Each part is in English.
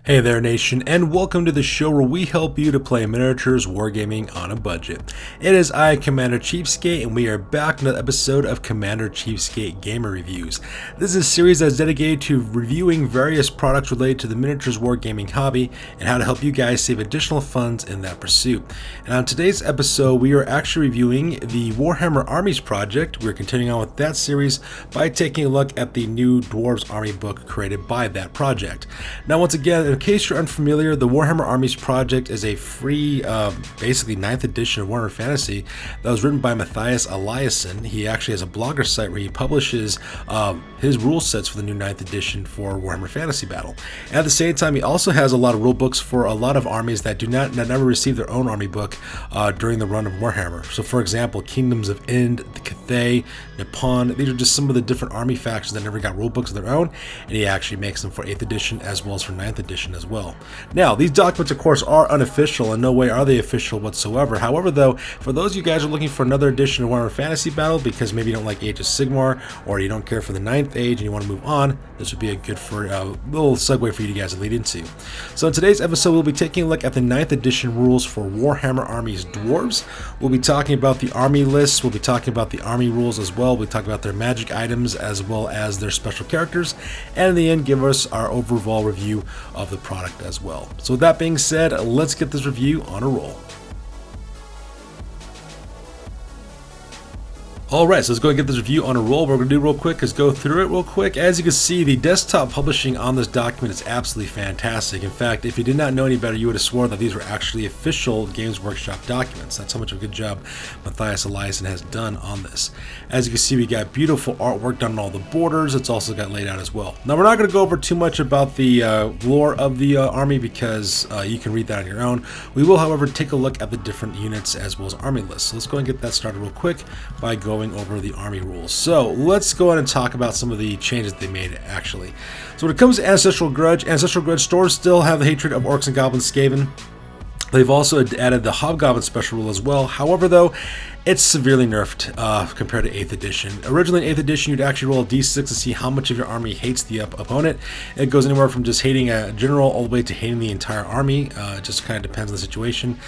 Hey there, nation, and welcome to the show where we help you to play miniatures wargaming on a budget. It is I, Commander Cheapskate, and we are back with another episode of Commander Cheapskate Gamer Reviews. This is a series that is dedicated to reviewing various products related to the miniatures wargaming hobby and how to help you guys save additional funds in that pursuit. And on today's episode, we are actually reviewing the Warhammer Armies project. We're continuing on with that series by taking a look at the new Dwarfs Army book created by that project. Now, once again, in case you're unfamiliar, the Warhammer Armies project is a free, basically 9th edition of Warhammer Fantasy that was written by Mathias Eliasson. He actually has a blogger site where he publishes his rule sets for the new 9th edition for Warhammer Fantasy Battle. And at the same time, he also has a lot of rule books for a lot of armies that that never received their own army book during the run of Warhammer. So, for example, Kingdoms of Ind, the Cathay, Nippon. These are just some of the different army factions that never got rule books of their own, and he actually makes them for 8th edition as well as for 9th edition as well. Now, these documents, of course, are unofficial. In no way are they official whatsoever. However, though, for those of you guys who are looking for another edition of Warhammer Fantasy Battle because maybe you don't like Age of Sigmar or you don't care for the 9th Age and you want to move on, this would be a good little segue for you guys to lead into. So in today's episode, we'll be taking a look at the 9th edition rules for Warhammer Armies Dwarves. We'll be talking about the army lists. We'll be talking about the army rules as well. We'll talk about their magic items as well as their special characters. And in the end, give us our overall review of the product as well. So with that being said, let's get this review on a roll. Alright, so let's go and get this review on a roll. What we're going to do real quick is go through it real quick. As you can see, the desktop publishing on this document is absolutely fantastic. In fact, if you did not know any better, you would have sworn that these were actually official Games Workshop documents. That's how much of a good job Mathias Eliasson has done on this. As you can see, we got beautiful artwork done on all the borders. It's also got laid out as well. Now, we're not going to go over too much about the lore of the army because you can read that on your own. We will, however, take a look at the different units as well as army lists. So let's go and get that started real quick by going over the army rules. So let's go ahead and talk about some of the changes they made actually. So when it comes to Ancestral Grudge stores still have the hatred of orcs and goblins Skaven. They've also added the Hobgoblin special rule as well. However, though, it's severely nerfed compared to 8th edition. Originally in 8th edition, you'd actually roll a d6 to see how much of your army hates the opponent. It goes anywhere from just hating a general all the way to hating the entire army. It just kind of depends on the situation.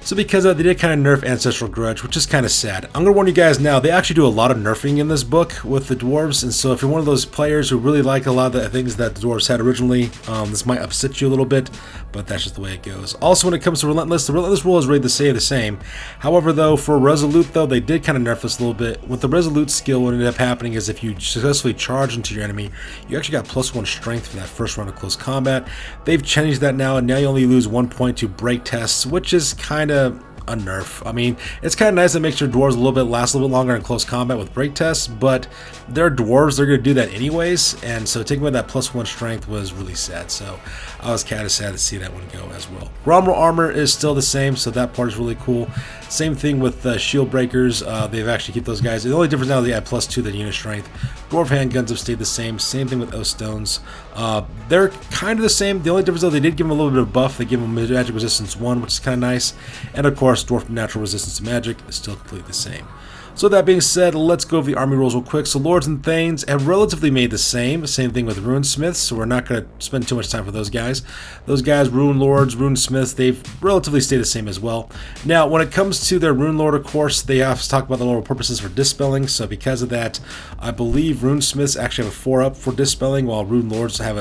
So because of that, they did kind of nerf Ancestral Grudge, which is kind of sad. I'm going to warn you guys now, they actually do a lot of nerfing in this book with the Dwarves, and so if you're one of those players who really like a lot of the things that the Dwarves had originally, this might upset you a little bit, but that's just the way it goes. Also, when it comes to Relentless, the Relentless rule is rated the same. However, though, for Resolute, though, they did kind of nerf this a little bit. With the Resolute skill, what ended up happening is if you successfully charge into your enemy, you actually got +1 strength for that first round of close combat. They've changed that now, and now you only lose 1 point to break tests, which is kind of a nerf. I mean, it's kind of nice that makes your dwarves last a little bit longer in close combat with break tests, but they're dwarves, they're going to do that anyways, and so taking away that +1 strength was really sad. So I was kind of sad to see that one go as well. Romulan armor is still the same, so that part is really cool. Same thing with shield breakers. They've actually kept those guys. The only difference now is they add +2 to the unit strength. Dwarf handguns have stayed the same. Same thing with O stones. They're kind of the same. The only difference though, they did give them a little bit of buff. They give them magic resistance 1, which is kind of nice. And of course, dwarf natural resistance to magic is still completely the same. So that being said, let's go over the army rules real quick. So Lords and Thanes have relatively made the same. Same thing with Rune Smiths, so we're not going to spend too much time for those guys. Those guys, Rune Lords, Rune Smiths, they've relatively stayed the same as well. Now, when it comes to their Rune Lord, of course, they have to talk about the lower purposes for dispelling. So because of that, I believe Rune Smiths actually have a 4-up for dispelling, while Rune Lords have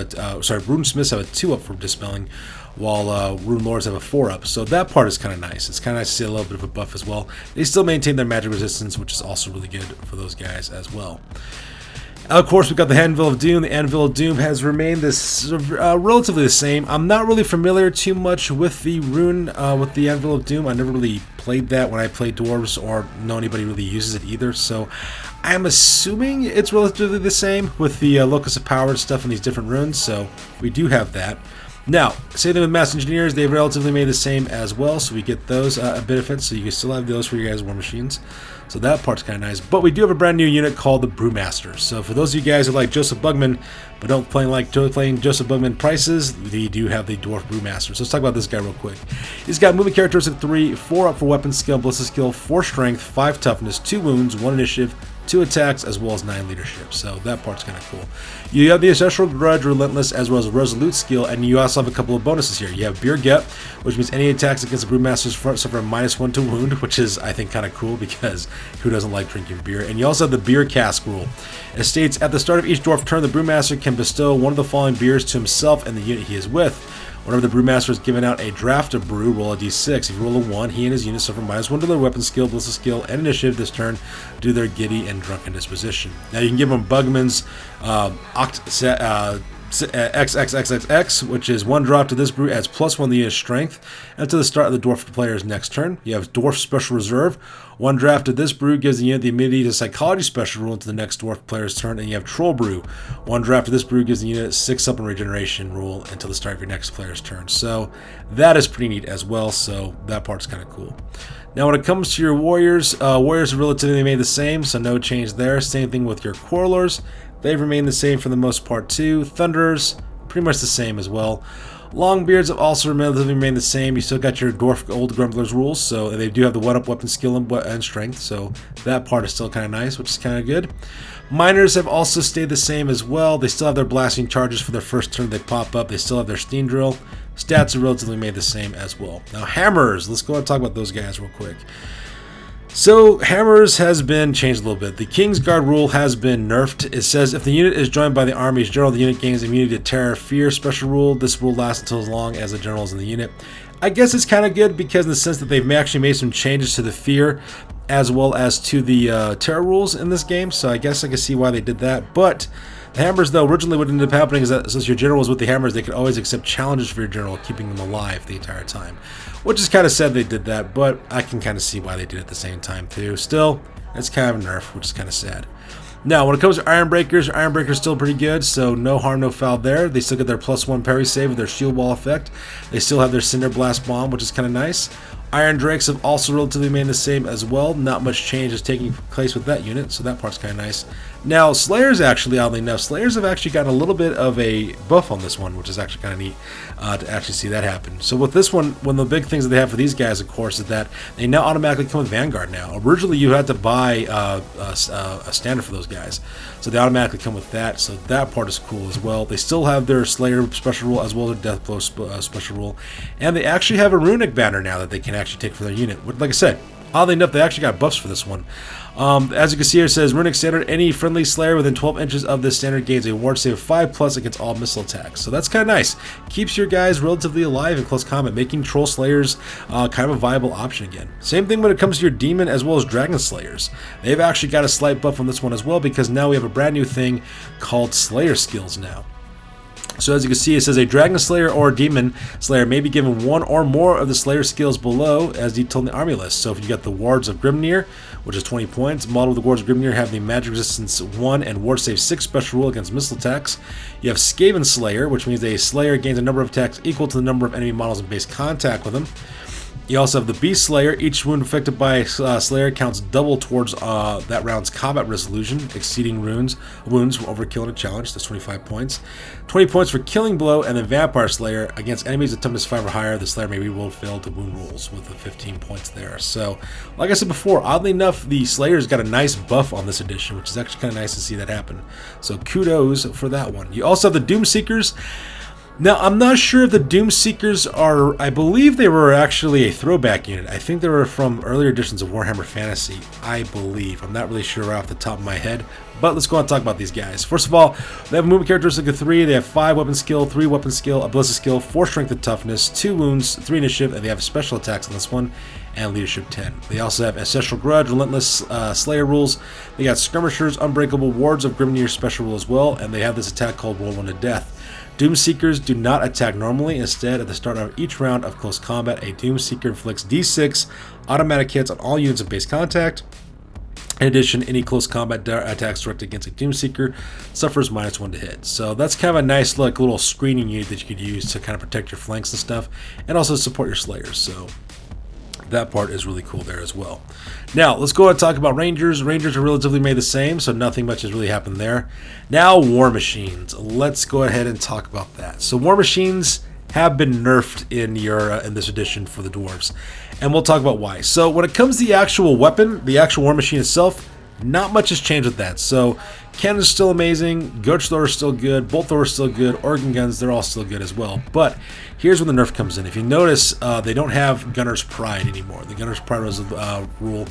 Rune Smiths have a 2-up for dispelling, while Rune Lords have a 4-up. So that part is kind of nice. It's kind of nice to see a little bit of a buff as well. They still maintain their magic resistance, which is also really good for those guys as well. Of course, we've got the Anvil of Doom. The Anvil of Doom has remained this relatively the same. I'm not really familiar too much with the rune, with the Anvil of Doom. I never really played that when I played Dwarves, or know anybody really uses it either. So I'm assuming it's relatively the same with the Locus of Power and stuff in these different runes. So we do have that. Now, same thing with Mass Engineers, they've relatively made the same as well, so we get those benefits, so you can still have those for your guys' war machines. So that part's kind of nice. But we do have a brand new unit called the Brewmaster. So for those of you guys who like Joseph Bugman, but don't like playing Joseph Bugman prices, we do have the Dwarf Brewmaster. So let's talk about this guy real quick. He's got movement characteristic 3, 4 up for weapon skill, ballistic skill, 4 strength, 5 toughness, 2 wounds, 1 initiative, 2 attacks, as well as 9 leadership. So that part's kind of cool. You have the Ancestral Grudge, Relentless, as well as a Resolute skill, and you also have a couple of bonuses here. You have Beer Get, which means any attacks against the Brewmaster's front suffer a -1 to wound, which is, I think, kind of cool because who doesn't like drinking beer? And you also have the Beer Cask rule. It states, at the start of each dwarf turn, the Brewmaster can bestow one of the following beers to himself and the unit he is with. Whenever the Brewmaster is given out a draft of brew, roll a d6. If you roll a 1, he and his unit suffer -1 to their weapon skill, ballistic skill, and initiative this turn due to their giddy and drunken disposition. Now you can give them Bugman's XXXXX, which is 1 drop to this brew, adds +1 to the unit's strength, and to the start of the dwarf player's next turn. You have Dwarf Special Reserve. 1 draft to this brew gives the unit the immunity to Psychology Special rule into the next dwarf player's turn, and you have Troll Brew. 1 draft to this brew gives the unit 6 up in regeneration rule until the start of your next player's turn. So that is pretty neat as well, so that part's kind of cool. Now when it comes to your warriors, warriors are relatively made the same, so no change there. Same thing with your Quarrelers. They've remained the same for the most part too. Thunderers, pretty much the same as well. Longbeards have also remained the same. You still got your Dwarf Old Grumblers rules, so they do have the 1-up weapon skill and strength, so that part is still kind of nice, which is kind of good. Miners have also stayed the same as well. They still have their blasting charges for their first turn they pop up. They still have their steam drill. Stats are relatively made the same as well. Now hammers, let's go and talk about those guys real quick. So, Hammers has been changed a little bit. The King's Guard rule has been nerfed. It says if the unit is joined by the Army's general, the unit gains immunity to Terror Fear special rule. This rule lasts until as long as the general is in the unit. I guess it's kind of good because in the sense that they've actually made some changes to the Fear as well as to the Terror rules in this game, so I guess I can see why they did that. But the Hammers, though, originally what ended up happening is that since your general was with the Hammers, they could always accept challenges for your general, keeping them alive the entire time. Which is kind of sad they did that, but I can kind of see why they did it at the same time, too. Still, it's kind of a nerf, which is kind of sad. Now, when it comes to Ironbreakers still pretty good, so no harm, no foul there. They still get their +1 parry save with their shield wall effect. They still have their Cinder Blast bomb, which is kind of nice. Iron Drakes have also relatively remained the same as well. Not much change is taking place with that unit, so that part's kind of nice. Now, Slayers, actually, oddly enough, Slayers have actually gotten a little bit of a buff on this one, which is actually kind of neat to actually see that happen. So with this one of the big things that they have for these guys, of course, is that they now automatically come with Vanguard now. Originally, you had to buy a standard for those guys, so they automatically come with that, so that part is cool as well. They still have their Slayer special rule as well as their Deathblow special rule, and they actually have a Runic banner now that they can actually take for their unit. Like I said, oddly enough, they actually got buffs for this one. As you can see here, it says Runic Standard, any friendly Slayer within 12 inches of this standard gains a ward save of 5+ against all missile attacks. So that's kind of nice. Keeps your guys relatively alive in close combat, making Troll Slayers kind of a viable option again. Same thing when it comes to your Demon as well as Dragon Slayers. They've actually got a slight buff on this one as well because now we have a brand new thing called Slayer skills now. So as you can see, it says a Dragon Slayer or a Demon Slayer may be given one or more of the Slayer skills below as detailed in the army list. So if you got the Wards of Grimnir, which is 20 points, model of the Wards of Grimnir have the Magic Resistance 1 and Ward Save 6 special rule against missile attacks. You have Skaven Slayer, which means a Slayer gains a number of attacks equal to the number of enemy models in base contact with them. You also have the Beast Slayer. Each wound inflicted by Slayer counts double towards that round's combat resolution, exceeding wounds from overkill in a challenge. That's 25 points. 20 points for Killing Blow, and then Vampire Slayer. Against enemies of toughness 5 or higher, the Slayer may re-roll failed to wound rolls with the 15 points there. So, like I said before, oddly enough, the Slayer's got a nice buff on this edition, which is actually kind of nice to see that happen. So kudos for that one. You also have the Doom Seekers. Now, I'm not sure if the Doom Seekers are, I believe they were actually a throwback unit. I think they were from earlier editions of Warhammer Fantasy, I believe. I'm not really sure right off the top of my head, but let's go on and talk about these guys. First of all, they have a movement characteristic of 3, they have 5 weapon skill, 3 weapon skill, a ballistic skill, 4 strength and toughness, 2 wounds, 3 initiative, and they have special attacks on this one, and leadership 10. They also have Ancestral Grudge, Relentless Slayer rules. They got Skirmishers, Unbreakable, Wards of Grimnir special rule as well, and they have this attack called Roll 1 to Death. Doom Seekers do not attack normally. Instead, at the start of each round of close combat, a Doom Seeker inflicts D6 automatic hits on all units of base contact. In addition, any close combat attacks directed against a Doom Seeker suffers -1 to hit. So that's kind of a nice little screening unit that you could use to kind of protect your flanks and stuff, and also support your Slayers. So that part is really cool there as well. Now, let's go ahead and talk about Rangers. Rangers are relatively made the same, so nothing much has really happened there. Now, War Machines. Let's go ahead and talk about that. So, War Machines have been nerfed in this edition for the Dwarves, and we'll talk about why. So, when it comes to the actual weapon, the actual War Machine itself, Not much has changed with that. So cannon's still amazing, Ghost Thrower is still good, Bolt Thrower is still good, Organ Guns, they're all still good as well. But here's when the nerf comes in. If you notice, they don't have Gunner's Pride anymore. The Gunner's Pride rule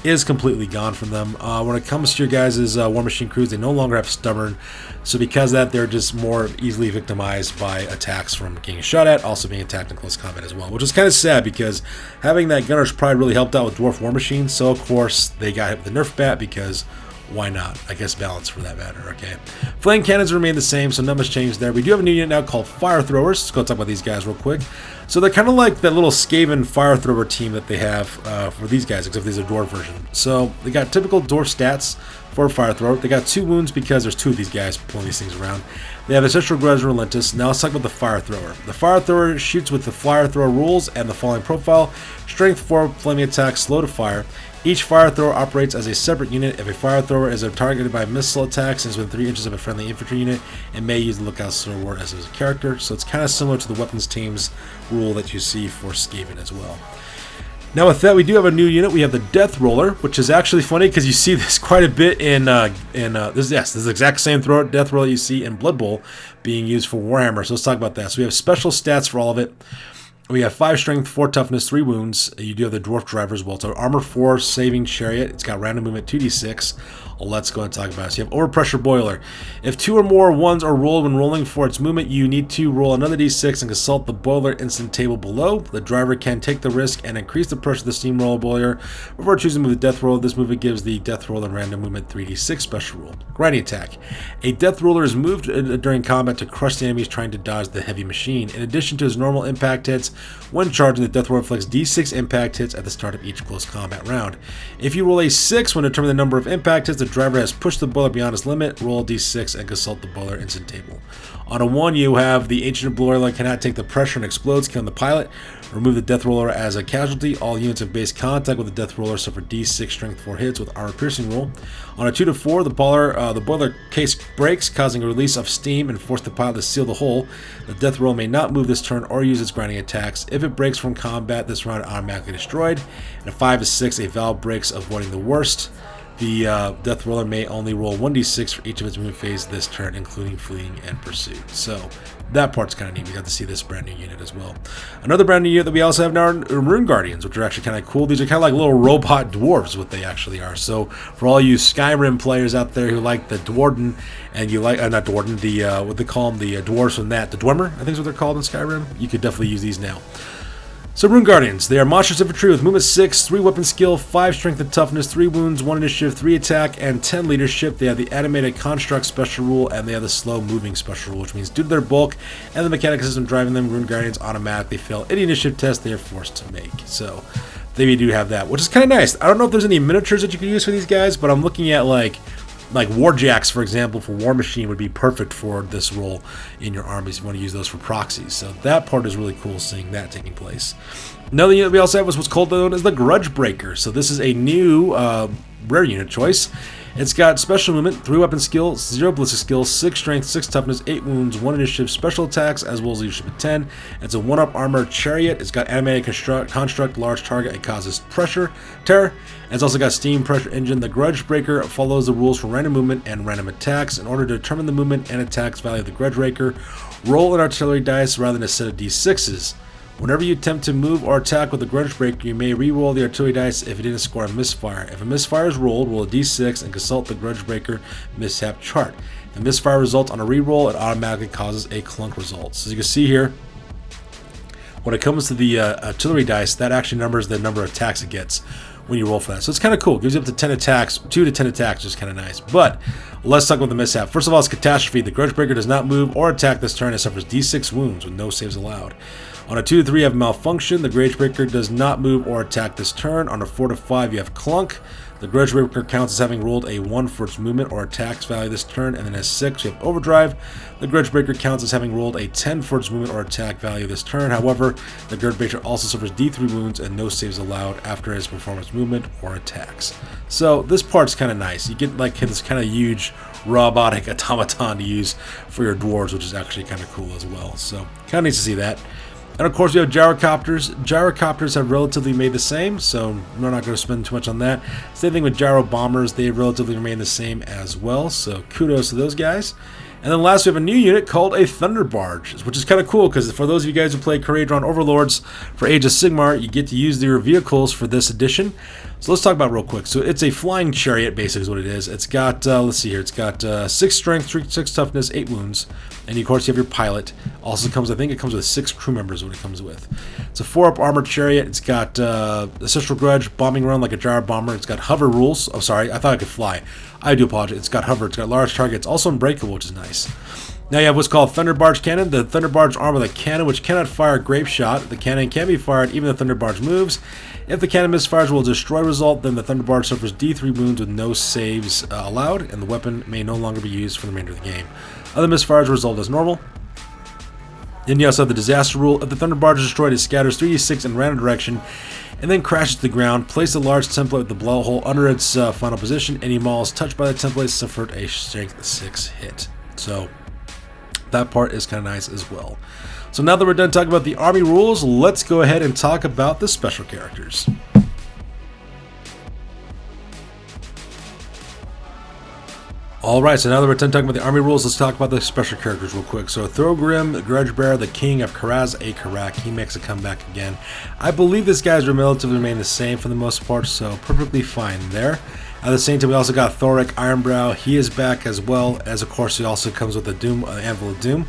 is completely gone from them. When it comes to your guys' War Machine crews, they no longer have Stubborn. So because of that, they're just more easily victimized by attacks from getting shot at, also being attacked in close combat as well, which is kind of sad because having that Gunner's Pride really helped out with Dwarf War Machine. So of course they got hit with the nerf bat because why not? I guess balance for that matter, okay? Flame cannons remain the same, so not much changed there. We do have a new unit now called Fire Throwers. Let's go talk about these guys real quick. So they're kind of like that little Skaven Fire Thrower team that they have for these guys, except these are Dwarf version. So they got typical Dwarf stats for Fire Thrower. They got 2 wounds because there's 2 of these guys pulling these things around. They have Ancestral Grudge and Relentless. Now let's talk about the Fire Thrower. The Fire Thrower shoots with the Fire Thrower rules and the following profile. Strength 4, flaming attack, slow to fire. Each fire thrower operates as a separate unit. If a fire thrower is targeted by missile attacks and is within 3 inches of a friendly infantry unit, it may use the Lookout Sword as a character. So it's kind of similar to the weapons teams rule that you see for Skaven as well. Now with that, we do have a new unit. We have the Death Roller, which is actually funny because you see this quite a bit in this is the exact same Death Roller you see in Blood Bowl being used for Warhammer. So let's talk about that. So we have special stats for all of it. We have 5 strength, 4 toughness, 3 wounds. You do have the Dwarf Driver as well. So armor 4, saving chariot. It's got random movement 2d6. Let's go and talk about it. So you have Overpressure Boiler. If 2 or more 1s are rolled when rolling for its movement, you need to roll another d6 and consult the boiler instant table below. The driver can take the risk and increase the pressure of the steamroller boiler before choosing to move the Death Roller. This movement gives the Death Roller random movement 3d6 special rule. Grinding attack. A Death Roller is moved during combat to crush the enemies trying to dodge the heavy machine. In addition to his normal impact hits, when charging, the Death Roller inflicts d6 impact hits at the start of each close combat round. If you roll a 6 when determining the number of impact hits, the driver has pushed the boiler beyond its limit. Roll a d6 and consult the boiler instant table. On a 1, you have the Ancient Boiler cannot take the pressure and explodes, killing the pilot. Remove the Death Roller as a casualty. All units have base contact with the Death Roller suffer d6 strength 4 hits with armor piercing roll. On a 2 to 4, the boiler case breaks, causing a release of steam and force the pilot to seal the hole. The Death Roller may not move this turn or use its grinding attacks. If it breaks from combat, this round automatically destroyed. And a 5 to 6, a valve breaks, avoiding the worst. The Death Roller may only roll 1d6 for each of its movement phase this turn, including fleeing and pursuit. So that part's kind of neat. We got to see this brand new unit as well. Another brand new unit that we also have now are Rune Guardians, which are actually kind of cool. These are kind of like little robot dwarves, what they actually are. So for all you Skyrim players out there who like the Dwarden, and you like, not Dwarden, the, what they call them, the dwarves from that, the Dwemer, I think is what they're called in Skyrim. You could definitely use these now. So Rune Guardians, they are monstrous infantry with movement 6, 3 weapon skill, 5 strength and toughness, 3 wounds, 1 initiative, 3 attack, and 10 leadership. They have the animated construct special rule, and they have the slow moving special rule, which means due to their bulk and the mechanical system driving them, Rune Guardians automatically fail any initiative test they are forced to make. So they do have that, which is kind of nice. I don't know if there's any miniatures that you can use for these guys, but I'm looking at like Warjacks, for example, for War Machine would be perfect for this role in your armies if you want to use those for proxies. So that part is really cool, seeing that taking place. Another unit we also have was what's called known as the Grudge Breaker. So this is a new rare unit choice. It's got special movement, 3 weapon skill, 0 ballistic skill, 6 strength, 6 toughness, 8 wounds, 1 initiative, special attacks, as well as leadership at 10. It's a 1-up armor chariot. It's got animated construct, large target, and causes terror. And it's also got steam pressure engine. The Grudge Breaker follows the rules for random movement and random attacks. In order to determine the movement and attacks value of the Grudge Breaker, roll an artillery dice rather than a set of d6s. Whenever you attempt to move or attack with the Grudge Breaker, you may re-roll the artillery dice if it didn't score a misfire. If a misfire is rolled, roll a d6 and consult the Grudge Breaker mishap chart. If a misfire results on a re-roll, it automatically causes a clunk result. So as you can see here, when it comes to the artillery dice, that actually numbers the number of attacks it gets when you roll for that. So it's kind of cool. It gives you up to 10 attacks, 2 to 10 attacks, which is kind of nice. But let's talk about the mishap. First of all, it's Catastrophe. The Grudge Breaker does not move or attack this turn. It suffers d6 wounds with no saves allowed. On a 2 to 3, you have Malfunction. The Grudge Breaker does not move or attack this turn. On a 4 to 5, you have Clunk. The Grudge Breaker counts as having rolled a 1 for its movement or attacks value this turn. And then as 6, you have Overdrive. The Grudge Breaker counts as having rolled a 10 for its movement or attack value this turn. However, the Grudge Breaker also suffers d3 wounds and no saves allowed after his performance movement or attacks. So this part's kind of nice. You get like this kind of huge robotic automaton to use for your dwarves, which is actually kind of cool as well. So kind of nice to see that. And of course we have gyrocopters. Gyrocopters have relatively remained the same, so we're not going to spend too much on that. Same thing with gyro bombers, they have relatively remained the same as well, so kudos to those guys. And then last we have a new unit called a Thunder Barge, which is kind of cool because for those of you guys who play Caradron Overlords for Age of Sigmar, you get to use their vehicles for this edition. So let's talk about it real quick. So it's a flying chariot, basically is what it is. It's got, let's see here, it's got 6 strength, 6 toughness, 8 wounds. And of course you have your pilot. Also comes, I think it comes with 6 crew members is what it comes with. It's a 4-up armored chariot. It's got Ancestral Grudge, bombing around like a gyro bomber. It's got hover rules. Oh, sorry, I thought I could fly. I do apologize. It's got hover. It's got large target. It's also unbreakable, which is nice. Now you have what's called Thunder Barge Cannon. The Thunder Barge arm with a cannon which cannot fire a grape shot. The cannon can be fired even if the Thunder Barge moves. If the cannon misfires will destroy result, then the Thunder Barge suffers D3 wounds with no saves allowed, and the weapon may no longer be used for the remainder of the game. Other misfires result as normal. Then you also have the Disaster Rule. If the Thunder Barge is destroyed, it scatters 3d6 in random direction and then crashes to the ground. Place a large template with the blowhole under its final position. Any models touched by the template suffered a strength 6 hit. So that part is kind of nice as well. So now that we're done talking about the army rules, let's go ahead and talk about the special characters. Alright, so now that we're done talking about the army rules, let's talk about the special characters real quick. So Thorgrim, the Grudgebearer, the King of Karaz a Karak, he makes a comeback again. I believe this guy's relatively remain the same for the most part, so perfectly fine there. At the same time, we also got Thoric Ironbrow. He is back as well, as of course he also comes with the Doom, Anvil of Doom.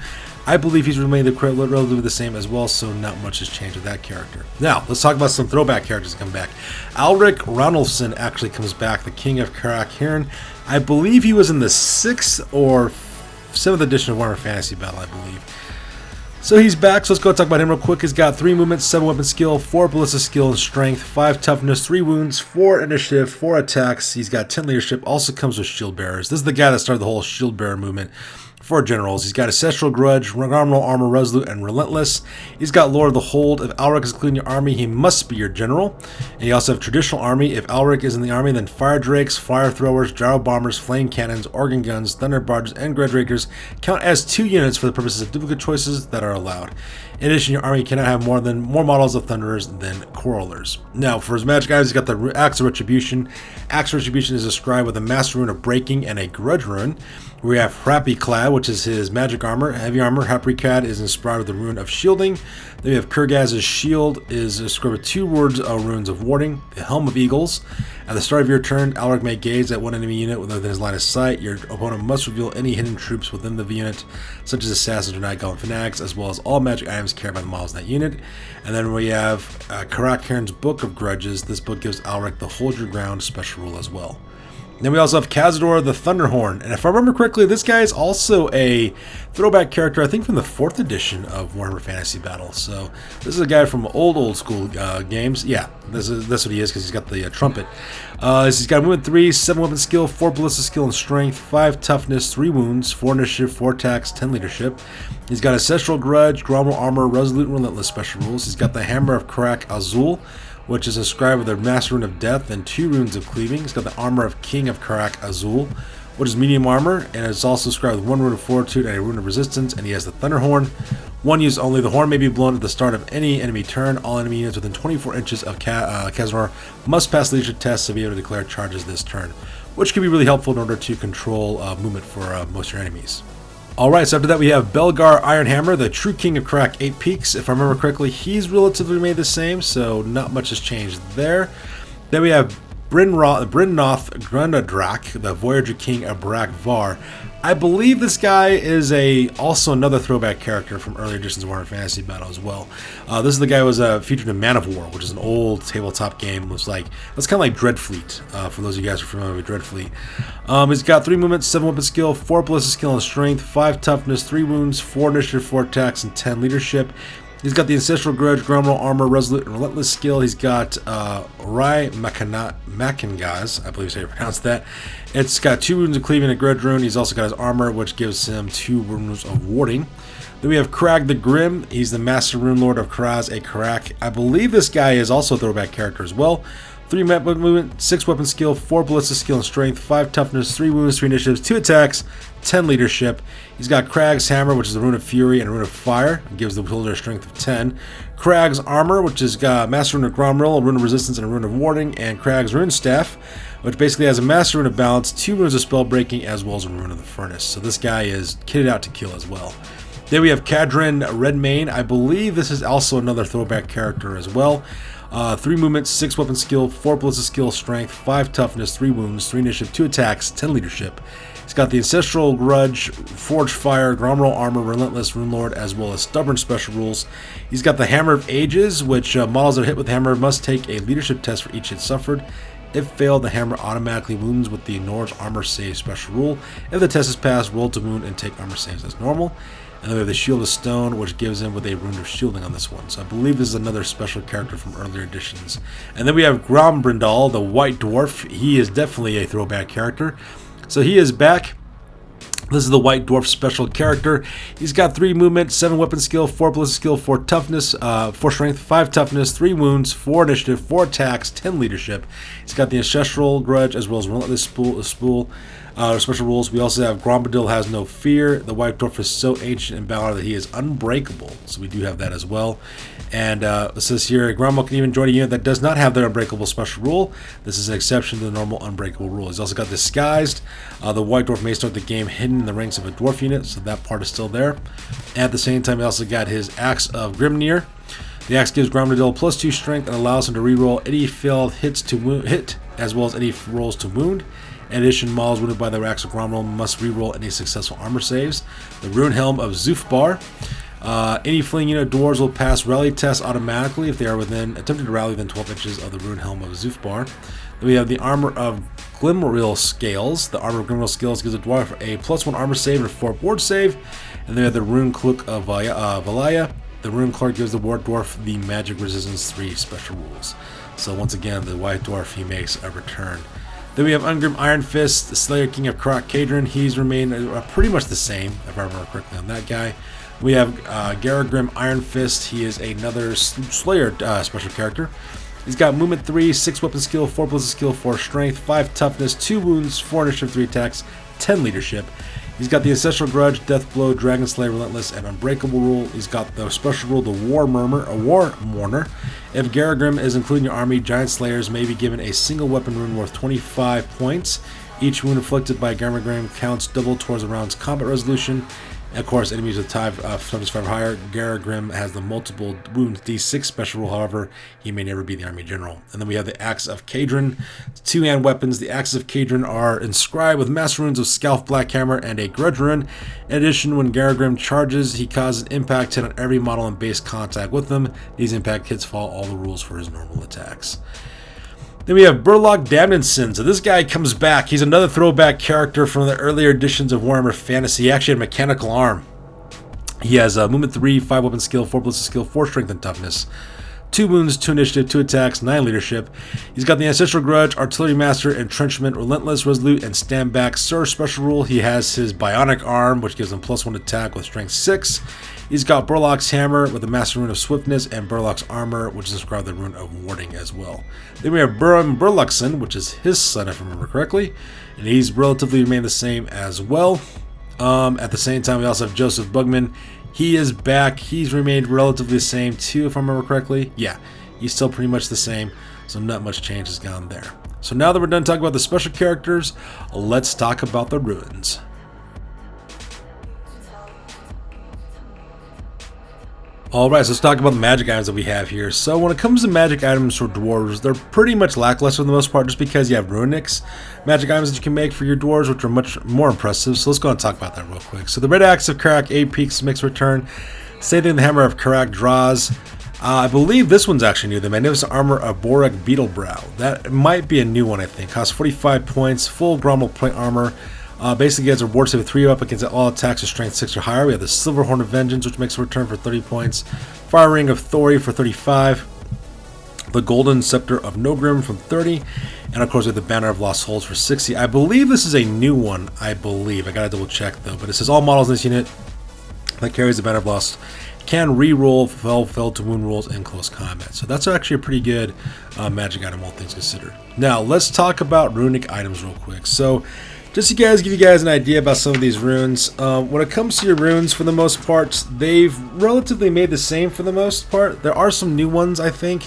I believe he's remained relatively the same as well, so not much has changed with that character. Now, let's talk about some throwback characters that come back. Alric Ronaldson actually comes back, the King of Karak Hiran. I believe he was in the 6th or 7th edition of Warhammer Fantasy Battle, I believe. So he's back, so let's go talk about him real quick. He's got 3 movements, 7 weapon skill, 4 ballistic skill and strength, 5 toughness, 3 wounds, 4 initiative, 4 attacks. He's got 10 leadership, also comes with shield bearers. This is the guy that started the whole shield bearer movement for generals. He's got Ancestral Grudge, Phenomenal Armor, Resolute, and Relentless. He's got Lord of the Hold. If Alric is including your army, he must be your general. And you also have Traditional Army. If Alric is in the army, then Fire Drakes, Fire Throwers, Gyro Bombers, Flame Cannons, Organ Guns, Thunder Barges, and Grudge Rakers count as 2 units for the purposes of duplicate choices that are allowed. In addition, your army cannot have more models of Thunderers than Quarrelers. Now, for his magic items, he's got the Axe of Retribution. Axe of Retribution is described with a Master Rune of Breaking and a Grudge Rune. We have Happy Clad, which is his magic armor. Heavy armor, Happy Clad is inspired with the Rune of Shielding. Then we have Kurgaz's Shield is described with 2 runes of warding. The Helm of Eagles. At the start of your turn, Alric may gaze at one enemy unit within his line of sight. Your opponent must reveal any hidden troops within the unit, such as assassins or night golem fanatics, as well as all magic items carried by the models in that unit. And then we have Karak Hiran's Book of Grudges. This book gives Alric the Hold Your Ground special rule as well. Then we also have Khazador the Thunderhorn, and if I remember correctly, this guy is also a throwback character, I think from the 4th edition of Warhammer Fantasy Battle. So this is a guy from old school games. Yeah, that's what he is because he's got the trumpet. He's got movement 3, 7 weapon skill, 4 ballistic skill and strength, 5 toughness, 3 wounds, 4 initiative, 4 attacks, 10 leadership. He's got Ancestral Grudge, Gromwell Armor, Resolute and Relentless special rules. He's got the Hammer of Karak Azul, which is inscribed with a Master Rune of Death and 2 runes of Cleaving. He's got the Armor of King of Karak Azul, which is medium armor, and it's also inscribed with 1 rune of Fortitude and a rune of Resistance, and he has the Thunderhorn. 1 use only. The horn may be blown at the start of any enemy turn. All enemy units within 24 inches of Khazador must pass leadership tests to be able to declare charges this turn, which can be really helpful in order to control movement for most of your enemies. Alright, so after that we have Belgar Ironhammer, the true king of Karak 8 Peaks. If I remember correctly, he's relatively made the same, so not much has changed there. Then we have Brynnoth Grundadrak, the Voyager King of Barak Var. I believe this guy is also another throwback character from earlier editions of Warhammer Fantasy Battle as well. This is the guy who was featured in Man of War, which is an old tabletop game. It's kind of like Dreadfleet, for those of you guys who are familiar with Dreadfleet. He's got 3 movements, 7 weapon skill, 4 ballistic skill and strength, 5 toughness, 3 wounds, 4 initiative, 4 attacks, and 10 leadership. He's got the Ancestral Grudge, Gromwell Armor, Resolute, and Relentless skill. He's got Rai Makangaz, I believe is how you pronounce that. It's got 2 runes of Cleaving and a Grudge rune. He's also got his armor, which gives him 2 runes of warding. Then we have Crag the Grim. He's the Master Rune Lord of Karaz a Karak. I believe this guy is also a throwback character as well. 3 weapon movement, 6 weapon skill, 4 ballistic skill and strength, 5 toughness, 3 wounds, 3 initiatives, 2 attacks, 10 leadership. He's got Crag's Hammer, which is the Rune of Fury and Rune of Fire. It gives the wielder a strength of 10. Crag's Armor, which is got Master Rune of Gromrill, a Rune of Resistance, and a Rune of Warding. And Crag's Rune Staff, which basically has a Master Rune of Balance, 2 runes of Spell Breaking, as well as a Rune of the Furnace. So this guy is kitted out to kill as well. Then we have Cadrin Redmane. I believe this is also another throwback character as well. 3 movements, 6 weapon skill, 4 ballistic skill, strength, 5 toughness, 3 wounds, 3 initiative, 2 attacks, 10 leadership. He's got the Ancestral Grudge, Forged Fire, Gromroll Armor, Relentless, Rune Lord, as well as Stubborn special rules. He's got the Hammer of Ages, which models that are hit with Hammer must take a leadership test for each hit suffered. If failed, the Hammer automatically wounds with the Ignores Armor Save special rule. If the test is passed, roll to wound and take armor saves as normal. And then we have the Shield of Stone, which gives him with a Rune of Shielding on this one. So I believe this is another special character from earlier editions. And then we have Grombrindal, the White Dwarf. He is definitely a throwback character. So he is back. This is the White Dwarf special character. He's got 3 movement, 7 weapon skill, 4 ballistic skill, 4 toughness, 4 strength, 5 toughness, 3 wounds, 4 initiative, 4 attacks, 10 leadership. He's got the Ancestral Grudge as well as Relentless Spool special rules. We also have Grombrindal has no fear. The White Dwarf is so ancient and valor that he is unbreakable. So we do have that as well. And it says here, Grombrindal can even join a unit that does not have their unbreakable special rule. This is an exception to the normal unbreakable rule. He's also got Disguised. The White Dwarf may start the game hidden in the ranks of a dwarf unit, so that part is still there. And at the same time, he also got his Axe of Grimnir. The axe gives Grombrindal +2 strength and allows him to reroll any failed hits to hit, as well as any rolls to wound. In addition, models wounded by the Axe of Gromrill must reroll any successful armor saves. The Rune Helm of Zufbar. Any fleeing unit dwarves will pass rally tests automatically if they are attempting to rally within 12 inches of the Rune Helm of Zufbar. Then we have the Armor of Glimmeril Scales. The Armor of Glimmeril Scales gives a dwarf a +1 armor save and a 4 board save. And then we have the Rune Cloak of Valaya. The Rune Cloak gives the White Dwarf the Magic Resistance 3 special rules. So once again, the White Dwarf, he makes a return. Then we have Ungrim Iron Fist, the Slayer King of Karak Kadrin. He's remained pretty much the same, if I remember correctly, on that guy. We have Garagrim Iron Fist. He is another Slayer special character. He's got movement 3, 6 weapon skill, 4 ballistic skill, 4 strength, 5 toughness, 2 wounds, 4 initiative, 3 attacks, 10 leadership. He's got the Ancestral Grudge, Death Blow, Dragon Slayer, Relentless, and Unbreakable rule. He's got the special rule, the War Mourner. If Garagrim is included in your army, Giant Slayers may be given a single weapon rune worth 25 points. Each wound inflicted by Garagrim counts double towards the round's combat resolution. And of course, enemies with toughness 5 or higher, Garagrim has the multiple wounds D6 special rule. However, he may never be the army general. And then we have the Axe of Kadrin. 2-hand weapons. The Axes of Kadrin are inscribed with master runes of Scalf Blackhammer and a Grudge rune. In addition, when Garagrim charges, he causes an impact hit on every model in base contact with them. These impact hits follow all the rules for his normal attacks. Then we have Burlock Damnenson. So this guy comes back. He's another throwback character from the earlier editions of Warhammer Fantasy. He actually had a mechanical arm. He has movement 3, 5 weapon skill, 4 ballistic skill, 4 strength and toughness, 2 wounds, 2 initiative, 2 attacks, 9 leadership. He's got the Ancestral Grudge, Artillery Master, Entrenchment, Relentless, Resolute, and Stand Back Sir special rule. He has his Bionic Arm, which gives him +1 attack with strength 6. He's got Burlock's Hammer with the Master Rune of Swiftness and Burlock's Armor, which is inscribed the Rune of Warding as well. Then we have Burham Burluxon, which is his son, if I remember correctly, and he's relatively remained the same as well. At the same time, we also have Joseph Bugman. He is back. He's remained relatively the same too, if I remember correctly. Yeah, he's still pretty much the same, so not much change has gone there. So now that we're done talking about the special characters, let's talk about the runes. Alright, so let's talk about the magic items that we have here. So when it comes to magic items for dwarves, they're pretty much lackluster for the most part, just because you have runics magic items that you can make for your dwarves, which are much more impressive. So let's go and talk about that real quick. So the Red Axe of Karak, 8 peaks, makes return. Same thing, the Hammer of Karak draws. I believe this one's actually new. The Magnificent Armor of Borak Beetlebrow. That might be a new one, I think. Costs 45 points, full Grommel plate armor. Basically gets a ward save 3 up against all attacks of strength 6 or higher. We have the Silver Horn of Vengeance, which makes a return for 30 points. Fire Ring of Thori for 35. The Golden Scepter of Nogrim for 30. And of course we have the Banner of Lost Souls for 60. I believe this is a new one, I gotta double check though. But it says all models in this unit that carries the Banner of Lost can re-roll fail to wound rolls in close combat. So that's actually a pretty good magic item, all things considered. Now let's talk about runic items real quick. So just to give you guys an idea about some of these runes, when it comes to your runes, for the most part, they've relatively made the same for the most part. There are some new ones, I think,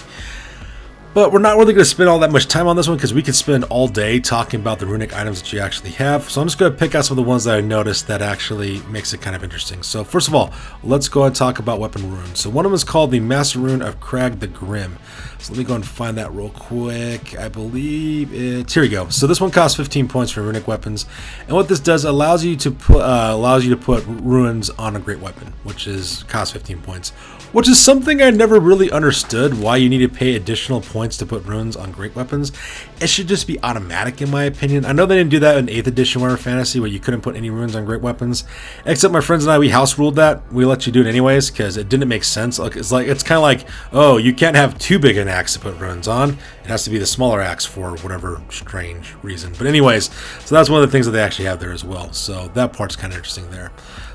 but we're not really going to spend all that much time on this one because we could spend all day talking about the runic items that you actually have. So I'm just going to pick out some of the ones that I noticed that actually makes it kind of interesting. So first of all, let's go and talk about weapon runes. So one of them is called the Master Rune of Crag the Grim. So let me go and find that real quick. I believe it's here we go. So this one costs 15 points for runic weapons, and what this does allows you to put runes on a great weapon, which is cost 15 points, which is something I never really understood why you need to pay additional points to put runes on great weapons. It should just be automatic in my opinion. I know they didn't do that in 8th edition Warhammer Fantasy where you couldn't put any runes on great weapons, except my friends and I, we house ruled that. We let you do it anyways because it didn't make sense. It's kind of like, oh, you can't have too big an axe to put runes on. It has to be the smaller axe for whatever strange reason. But anyways, so that's one of the things that they actually have there as well. So that part's kind of interesting there.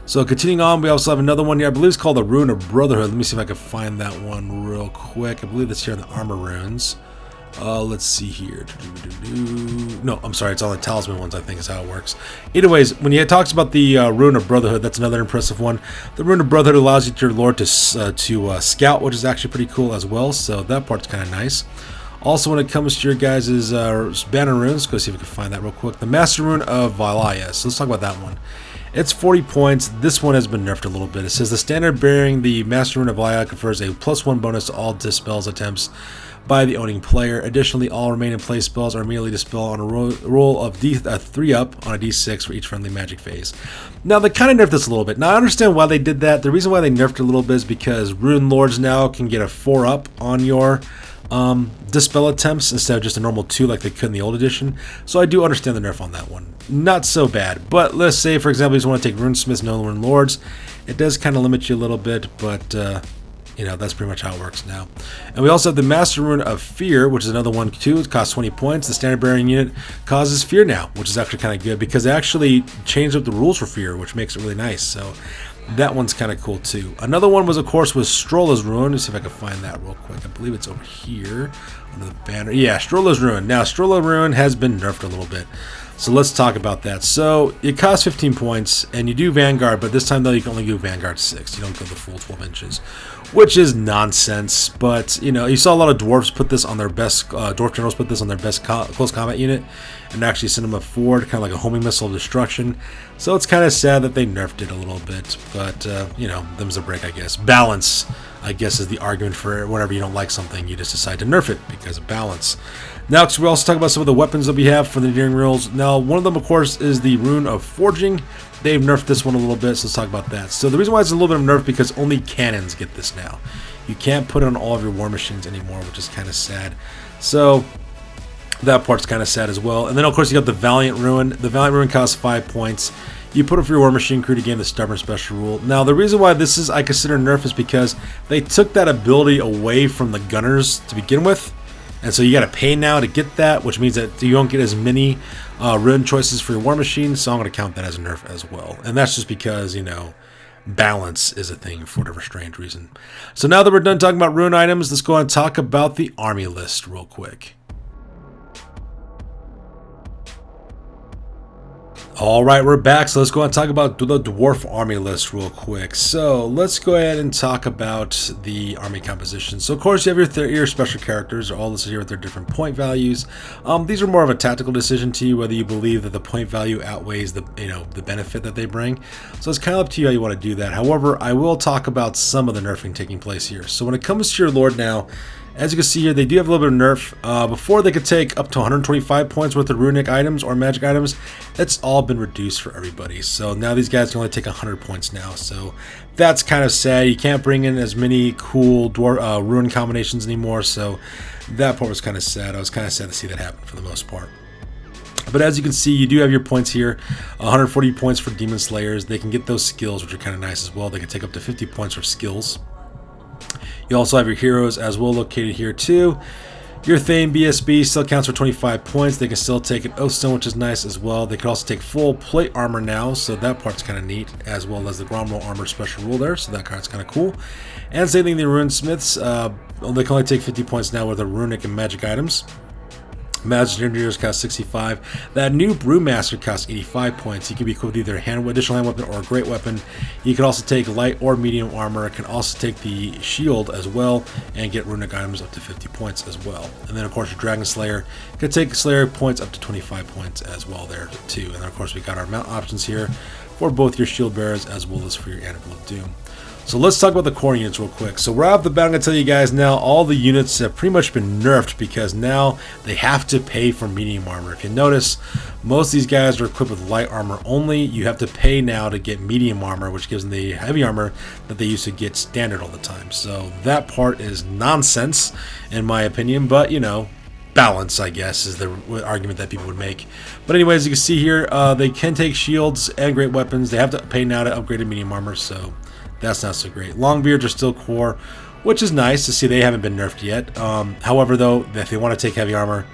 So continuing on, we also have another one here. I believe it's called the Rune of Brotherhood. Let me see if I can find that one real quick. I believe it's here in the armor runes. Let's see here. No, I'm sorry. It's on the talisman ones, I think is how it works. Either ways, when he talks about the Rune of Brotherhood, that's another impressive one. The Rune of Brotherhood allows you to your lord to scout, which is actually pretty cool as well. So that part's kind of nice. Also, when it comes to your guys' banner runes, let's go see if we can find that real quick. The Master Rune of Valaya. So let's talk about that one. It's 40 points. This one has been nerfed a little bit. It says the standard bearing the Master Rune of Valaya confers a +1 bonus to all dispels attempts by the owning player. Additionally, all remaining play spells are immediately dispelled on a roll of 3 up on a d6 for each friendly magic phase. Now, they kind of nerfed this a little bit. Now, I understand why they did that. The reason why they nerfed it a little bit is because Rune Lords now can get a 4 up on your dispel attempts instead of just a normal 2 like they could in the old edition. So I do understand the nerf on that one. Not so bad. But let's say, for example, you just want to take Runesmiths, no Rune Lords. It does kind of limit you a little bit, but you know, that's pretty much how it works now. And we also have the Master Rune of Fear, which is another one too. It costs 20 points. The standard bearing unit causes fear now, which is actually kind of good because they actually changed up the rules for fear, which makes it really nice. So that one's kind of cool too. Another one was, of course, Strolla's Rune. Let's see if I can find that real quick. I believe it's over here under the banner. Yeah, Strolla's Rune. Now, Strolla's Rune has been nerfed a little bit. So let's talk about that. So it costs 15 points, and you do Vanguard, but this time, though, you can only do Vanguard 6. You don't go the full 12 inches, which is nonsense. But, you know, you saw a lot of Dwarfs put this on their best, Dwarf Generals put this on their best close combat unit, and actually send them a forward, kind of like a homing missile of destruction. So it's kind of sad that they nerfed it a little bit, but, you know, them's a break, I guess. Balance, I guess, is the argument for it. Whenever you don't like something, you just decide to nerf it because of balance. Now, we also talk about some of the weapons that we have for the endearing rules. Now, one of them, of course, is the Rune of Forging. They've nerfed this one a little bit, so let's talk about that. So the reason why it's a little bit of nerf because only cannons get this now. You can't put it on all of your war machines anymore, which is kind of sad. So that part's kind of sad as well. And then, of course, you got the Valiant Rune. The Valiant Rune costs 5 points. You put it for your War Machine crew to gain the Stubborn Special rule. Now, the reason why this is, I consider, nerf is because they took that ability away from the gunners to begin with. And so you got to pay now to get that, which means that you don't get as many rune choices for your War Machine. So I'm going to count that as a nerf as well. And that's just because, you know, balance is a thing for whatever strange reason. So now that we're done talking about rune items, let's go and talk about the army list real quick. Alright, we're back, so let's go and talk about the Dwarf army list real quick. So let's go ahead and talk about the army composition. So of course you have your special characters, are all listed here with their different point values. These are more of a tactical decision to you, whether you believe that the point value outweighs the benefit that they bring. So it's kind of up to you how you want to do that. However, I will talk about some of the nerfing taking place here. So when it comes to your lord now, as you can see here, they do have a little bit of nerf. Before they could take up to 125 points worth of runic items or magic items, it's all been reduced for everybody. So now these guys can only take 100 points now. So that's kind of sad. You can't bring in as many cool rune combinations anymore. So that part was kind of sad. I was kind of sad to see that happen for the most part. But as you can see, you do have your points here. 140 points for Demon Slayers. They can get those skills, which are kind of nice as well. They can take up to 50 points for skills. You also have your heroes as well located here too. Your Thane BSB still counts for 25 points. They can still take an Oathstone, which is nice as well. They can also take full plate armor now, so that part's kind of neat, as well as the Gromroll armor special rule there, so that card's kind of cool. And same thing, the Runesmiths, they can only take 50 points now with the runic and magic items. Magic Engineers cost 65. That new Brewmaster costs 85 points. He can be equipped with either additional hand weapon or a great weapon. He can also take light or medium armor. Can also take the shield as well and get runic items up to 50 points as well. And then of course your Dragon Slayer can take Slayer points up to 25 points as well there too. And then of course we got our mount options here for both your shield bearers as well as for your Anvil of Doom. So let's talk about the core units real quick. So right off the bat, I'm going to tell you guys now, all the units have pretty much been nerfed because now they have to pay for medium armor. If you notice, most of these guys are equipped with light armor only. You have to pay now to get medium armor, which gives them the heavy armor that they used to get standard all the time. So that part is nonsense, in my opinion, but you know, balance, I guess, is the argument that people would make. But anyways, you can see here, they can take shields and great weapons. They have to pay now to upgrade to medium armor, so that's not so great. Longbeards are still core, which is nice to see they haven't been nerfed yet. However, though, if they want to take heavy armor,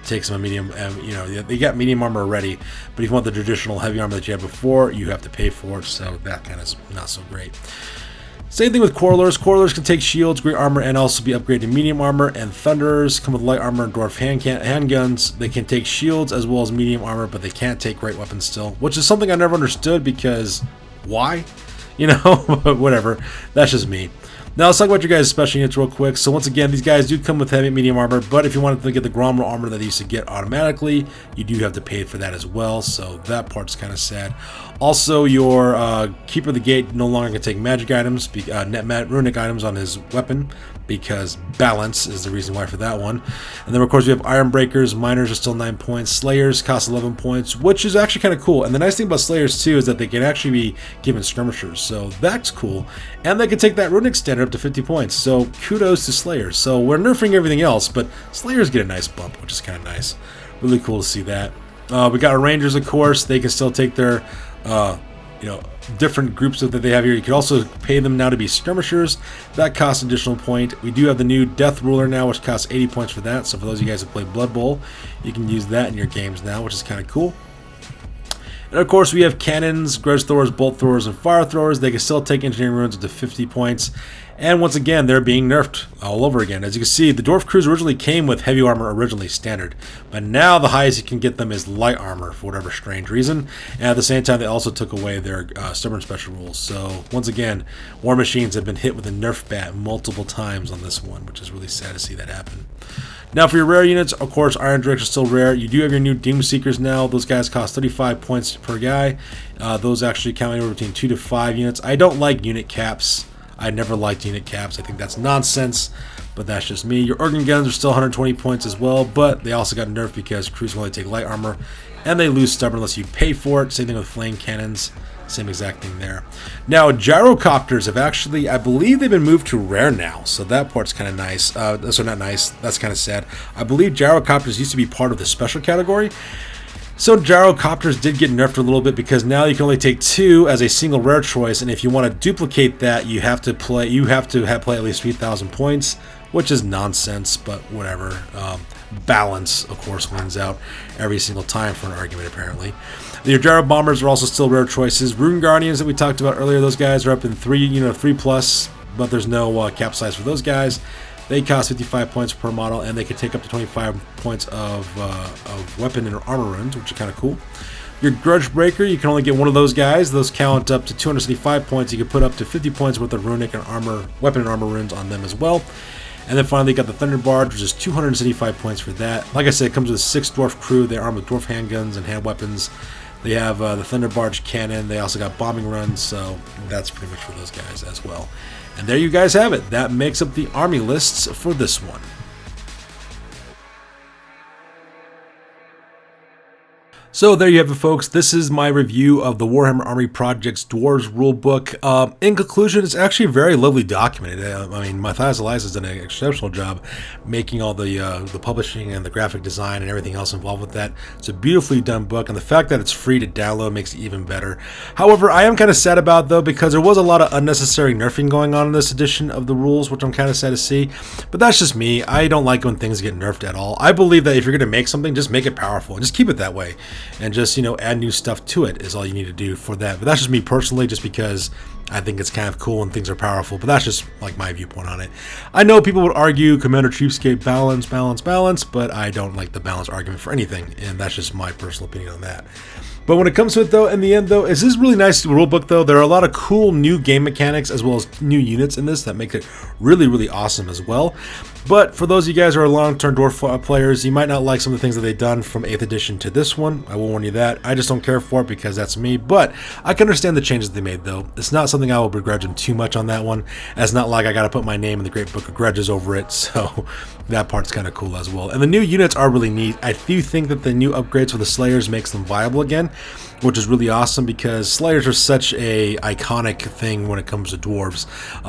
take some medium, you know, they got medium armor already, but if you want the traditional heavy armor that you had before, you have to pay for it, so that kind of is not so great. Same thing with Corlers. Corlers can take shields, great armor, and also be upgraded to medium armor, and Thunderers come with light armor and Dwarf handguns. They can take shields as well as medium armor, but they can't take great weapons still, which is something I never understood because why? You know, but whatever. That's just me. Now let's talk about your guys' special units real quick. So once again, these guys do come with heavy medium armor, but if you wanted to get the Gromroll armor that they used to get automatically, you do have to pay for that as well, so that part's kind of sad. Also, your Keeper of the Gate no longer can take magic items, runic items on his weapon, because balance is the reason why for that one. And then of course we have Iron Breakers. Miners are still 9 points. Slayers cost 11 points, which is actually kind of cool. And the nice thing about Slayers too is that they can actually be given skirmishers, so that's cool. And they can take that runic standard up to 50 points, so kudos to Slayers. So we're nerfing everything else, but Slayers get a nice bump, which is kind of nice. Really cool to see that. We got our Rangers, of course. They can still take their you know, different groups that they have here. You can also pay them now to be skirmishers. That costs an additional point. We do have the new Death Ruler now, which costs 80 points for that. So for those of you guys who play Blood Bowl, you can use that in your games now, which is kind of cool. And of course we have cannons, grudge throwers, bolt throwers, and fire throwers. They can still take engineering runes up to 50 points. And once again, they're being nerfed all over again. As you can see, the Dwarf crews originally came with heavy armor originally standard, but now the highest you can get them is light armor for whatever strange reason. And at the same time, they also took away their stubborn special rules. So once again, War Machines have been hit with a nerf bat multiple times on this one, which is really sad to see that happen. Now for your rare units, of course, Iron Drakes are still rare. You do have your new Doom Seekers now. Those guys cost 35 points per guy. Those actually count anywhere between 2 to 5 units. I don't like unit caps. I never liked unit caps. I think that's nonsense, but that's just me. Your Organ Guns are still 120 points as well, but they also got nerfed because crews can only take light armor, and they lose stubborn unless you pay for it. Same thing with Flame Cannons. Same exact thing there. Now, Gyrocopters have actually, I believe they've been moved to rare now, so that part's kind of nice. So not nice, that's kind of sad. I believe Gyrocopters used to be part of the special category. So Gyrocopters did get nerfed a little bit because now you can only take 2 as a single rare choice, and if you want to duplicate that, you have to play at least 3,000 points, which is nonsense, but whatever. Balance, of course, wins out every single time for an argument, apparently. Your Gyro Bombers are also still rare choices. Rune Guardians that we talked about earlier, those guys are up in 3 plus, but there's no cap size for those guys. They cost 55 points per model, and they can take up to 25 points of weapon and armor runes, which is kind of cool. Your Grudge Breaker, you can only get one of those guys. Those count up to 275 points. You can put up to 50 points worth of runic and weapon and armor runes on them as well. And then finally, you got the Thunder Barge, which is 275 points for that. Like I said, it comes with a 6 Dwarf crew. They're armed with Dwarf handguns and hand weapons. They have the Thunder Barge cannon. They also got bombing runs, so that's pretty much for those guys as well. And there you guys have it. That makes up the army lists for this one. So there you have it, folks. This is my review of the Warhammer Army Project's Dwarves rulebook. In conclusion, it's actually very lovely documented. I mean, Mathias Eliasson has done an exceptional job making all the publishing and the graphic design and everything else involved with that. It's a beautifully done book, and the fact that it's free to download makes it even better. However, I am kind of sad about, though, because there was a lot of unnecessary nerfing going on in this edition of the rules, which I'm kind of sad to see. But that's just me. I don't like when things get nerfed at all. I believe that if you're going to make something, just make it powerful and just keep it that way. And just, add new stuff to it is all you need to do for that. But that's just me personally, just because I think it's kind of cool and things are powerful. But that's just like my viewpoint on it. I know people would argue Commander Cheapskate balance, but I don't like the balance argument for anything. And that's just my personal opinion on that. But when it comes to it, though, in the end, though, is this really nice rulebook, though. There are a lot of cool new game mechanics as well as new units in this that make it really, really awesome as well. But for those of you guys who are long-term Dwarf players, you might not like some of the things that they've done from 8th edition to this one. I will warn you that. I just don't care for it because that's me. But I can understand the changes they made, though. It's not something I will begrudge them too much on that one. It's not like I got to put my name in the Great Book of Grudges over it, so that part's kind of cool as well. And the new units are really neat. I do think that the new upgrades for the Slayers makes them viable again, which is really awesome because Slayers are such a iconic thing when it comes to Dwarves.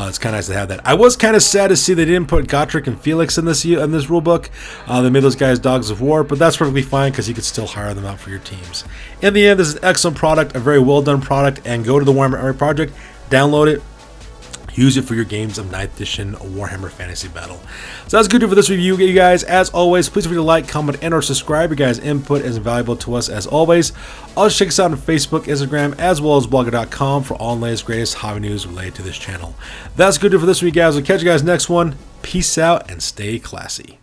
It's kind of nice to have that. I was kind of sad to see they didn't put Gotrek and Felix in this rulebook. They made those guys dogs of war, but that's perfectly fine because you could still hire them out for your teams. In the end, this is an excellent product, a very well done product, and go to the Warhammer Army Project, download it, use it for your games of 9th edition Warhammer Fantasy Battle. So that's good for this review, you guys. As always, please feel free to like, comment, and or subscribe. Your guys' input is invaluable to us as always. Also check us out on Facebook, Instagram, as well as blogger.com for all the latest, greatest hobby news related to this channel. That's good for this week, guys. We'll catch you guys next one. Peace out and stay classy.